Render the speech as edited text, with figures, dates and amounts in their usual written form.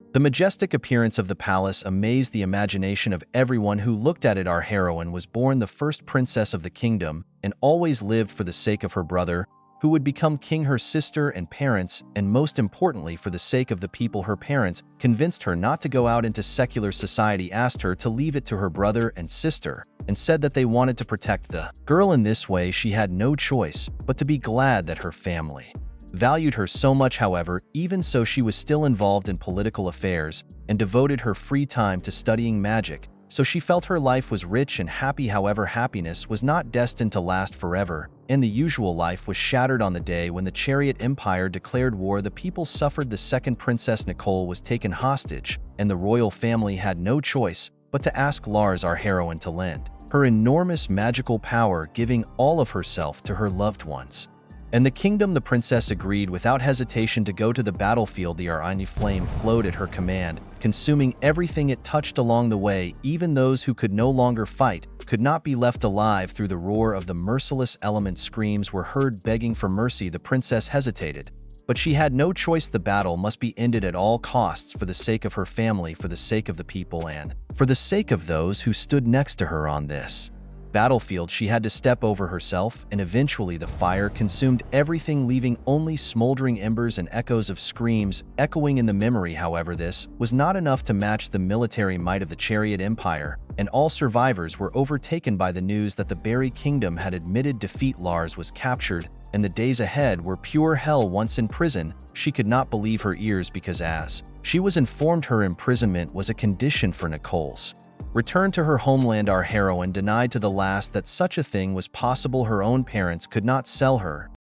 The majestic appearance of the palace amazed the imagination of everyone who looked at it. Our heroine was born the first princess of the kingdom and always lived for the sake of her brother, who would become king, her sister and parents, and most importantly for the sake of the people. Her parents convinced her not to go out into secular society, asked her to leave it to her brother and sister, and said that they wanted to protect the girl. In this way, she had no choice but to be glad that her family valued her so much. However, even so, she was still involved in political affairs and devoted her free time to studying magic, so she felt her life was rich and happy. However, happiness was not destined to last forever, and the usual life was shattered on the day when the Chariot Empire declared war. The people suffered. The second princess, 𝗧𝗀𝗃, was taken hostage, and the royal family had no choice but to ask 𝗧𝗴𝗃, our heroine, to lend her enormous magical power, giving all of herself to her loved ones and the kingdom. The princess agreed without hesitation to go to the battlefield. The Arani flame flowed at her command, consuming everything it touched along the way. Even those who could no longer fight could not be left alive. Through the roar of the merciless element, screams were heard begging for mercy. The princess hesitated, but she had no choice. The battle must be ended at all costs, for the sake of her family, for the sake of the people, and for the sake of those who stood next to her on this battlefield. She had to step over herself, and eventually the fire consumed everything, leaving only smoldering embers and echoes of screams echoing in the memory. However, this was not enough to match the military might of the Chariot Empire, and all survivors were overtaken by the news that the Berry Kingdom had admitted defeat. 𝗧𝗴𝗃 was captured, and the days ahead were pure hell. Once in prison, she could not believe her ears, because as she was informed, her imprisonment was a condition for 𝗧𝗃𝗀𝗃's return to her homeland. Our heroine denied to the last that such a thing was possible. Her own parents could not sell her,